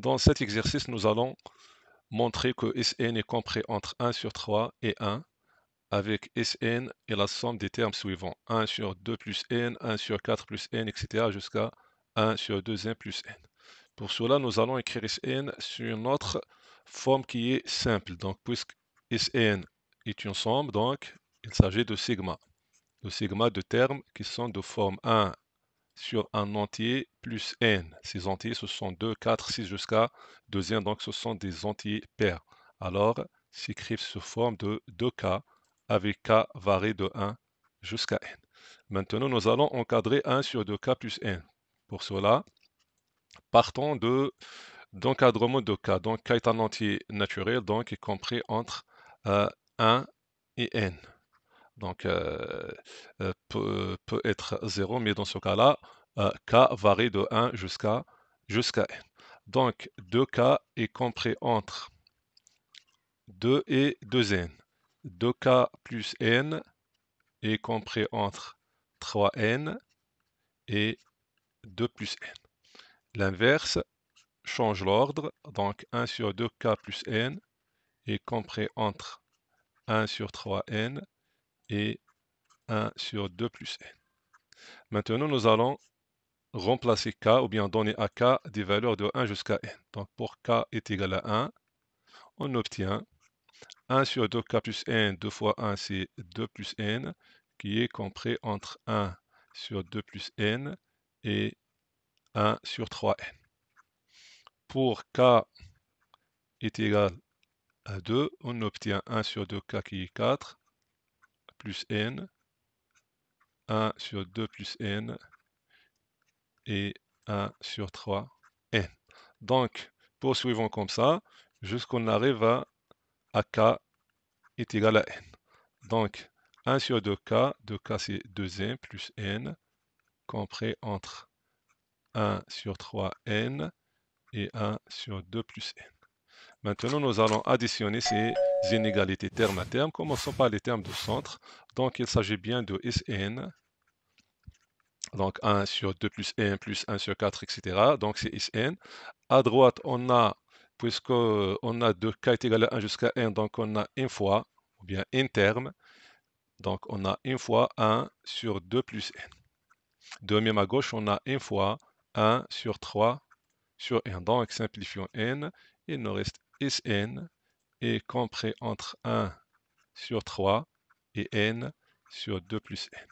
Dans cet exercice, nous allons montrer que Sn est compris entre 1 sur 3 et 1, avec Sn et la somme des termes suivants. 1 sur 2 plus n, 1 sur 4 plus n, etc. jusqu'à 1 sur 2n plus n. Pour cela, nous allons écrire Sn sur notre forme qui est simple. Donc, puisque Sn est une somme, donc il s'agit de sigma. De sigma de termes qui sont de forme 1 sur un entier plus n. Ces entiers, ce sont 2, 4, 6 jusqu'à 2n, donc ce sont des entiers pairs. Alors, s'écrivent sous forme de 2k, avec k varié de 1 jusqu'à n. Maintenant, nous allons encadrer 1 sur 2k plus n. Pour cela, partons d'encadrement de k. Donc, k est un entier naturel, donc est compris entre 1 et n. Donc, peut être 0, mais dans ce cas-là, k varie de 1 jusqu'à n. Donc, 2k est compris entre 2 et 2n. 2k plus n est compris entre 3n et 2 plus n. L'inverse change l'ordre, donc 1 sur 2k plus n est compris entre 1 sur 3n et 1 sur 2 plus n. Maintenant, nous allons remplacer k ou bien donner à k des valeurs de 1 jusqu'à n. Donc pour k est égal à 1, on obtient 1 sur 2k plus n, 2 fois 1 c'est 2 plus n, qui est compris entre 1 sur 2 plus n et 1 sur 3n. Pour k est égal à 2, on obtient 1 sur 2k qui est 4, plus n, 1 sur 2 plus n et 1 sur 3n. Donc, poursuivons comme ça, jusqu'on arrive à k est égal à n. Donc, 1 sur 2k, 2k c'est 2n plus n, compris entre 1 sur 3n et 1 sur 2 plus n. Maintenant, nous allons additionner ces inégalités terme à terme. Commençons par les termes de centre. Donc, il s'agit bien de Sn. Donc, 1 sur 2 plus n plus 1 sur 4, etc. Donc, c'est Sn. À droite, on a, puisque on a 2k est égal à 1 jusqu'à n, donc on a une fois, ou bien un terme. Donc, on a une fois 1 sur 2 plus n. De même à gauche, on a une fois 1 sur 3 sur n. Donc, simplifions n, il nous reste Sn est compris entre 1 sur 3 et n sur 2 plus n.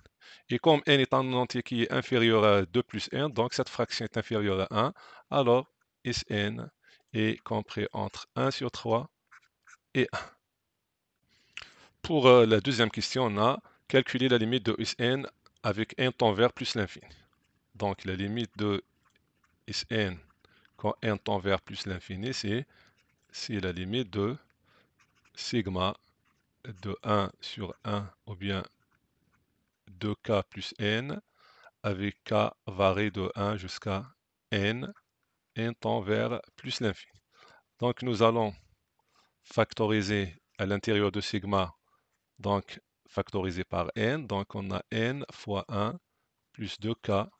Et comme n est un entier qui est inférieur à 2 plus n, donc cette fraction est inférieure à 1, alors Sn est compris entre 1 sur 3 et 1. Pour la deuxième question, on a calculé la limite de Sn avec n tend vers plus l'infini. Donc la limite de Sn quand n tend vers plus l'infini, c'est la limite de sigma de 1 sur 1 ou bien 2k plus n avec k varie de 1 jusqu'à n tend vers plus l'infini. Donc nous allons factoriser à l'intérieur de sigma, donc factoriser par n, donc on a n fois 1 plus 2k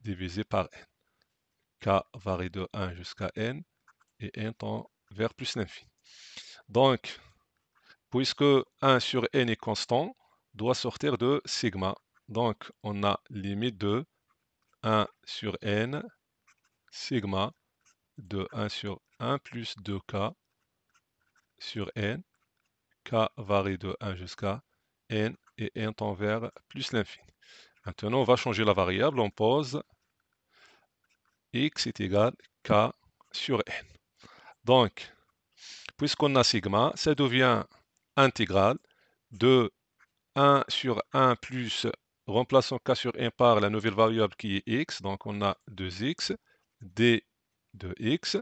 divisé par n. K varie de 1 jusqu'à n et n tend vers plus l'infini. Donc, puisque 1 sur n est constant, doit sortir de sigma. Donc, on a limite de 1 sur n, sigma de 1 sur 1 plus 2k sur n, k varie de 1 jusqu'à n et n tend vers plus l'infini. Maintenant, on va changer la variable, on pose x est égal k sur n. Donc, puisqu'on a sigma, ça devient intégrale de 1 sur 1 plus, remplaçons k sur n par la nouvelle variable qui est x, donc on a 2x, d de x.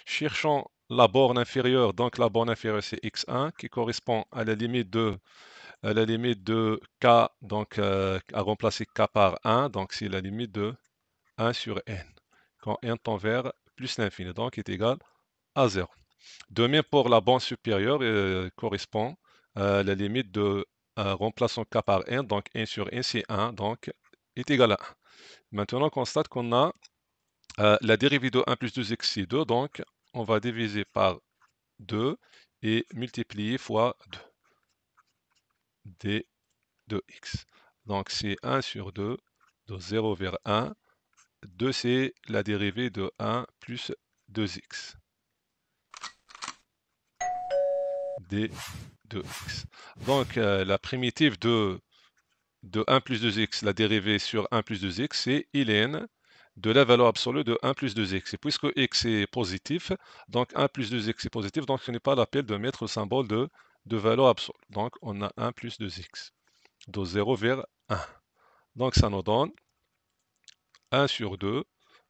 Cherchons la borne inférieure, donc la borne inférieure c'est x1 qui correspond à la limite de, k, donc à remplacer k par 1, donc c'est la limite de 1 sur n, quand n tend vers plus l'infini, donc est égal à 0. De même pour la borne supérieure, correspond à la limite de remplaçons k par n, donc n sur n c'est 1, donc est égal à 1. Maintenant, on constate qu'on a la dérivée de 1 plus 2x c'est 2, donc on va diviser par 2 et multiplier fois 2, d de x. Donc c'est 1 sur 2, de 0 vers 1. 2 c'est la dérivée de 1 plus 2x, d de x. Donc la primitive de 1 plus 2x, la dérivée sur 1 plus 2x, c'est ln de la valeur absolue de 1 plus 2x. Et puisque x est positif, donc 1 plus 2x est positif, donc ce n'est pas la peine de mettre le symbole de valeur absolue. Donc on a 1 plus 2x, de 0 vers 1. Donc ça nous donne 1 sur 2.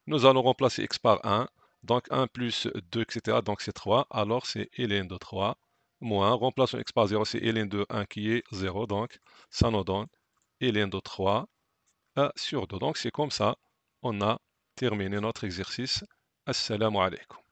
Nous allons remplacer x par 1. Donc 1 plus 2, etc. Donc c'est 3. Alors c'est ln de 3. Moins, remplaçons x par 0, c'est ln de 1 qui est 0. Donc ça nous donne ln de 3 sur 2. Donc c'est comme ça, on a terminé notre exercice. Assalamu alaikum.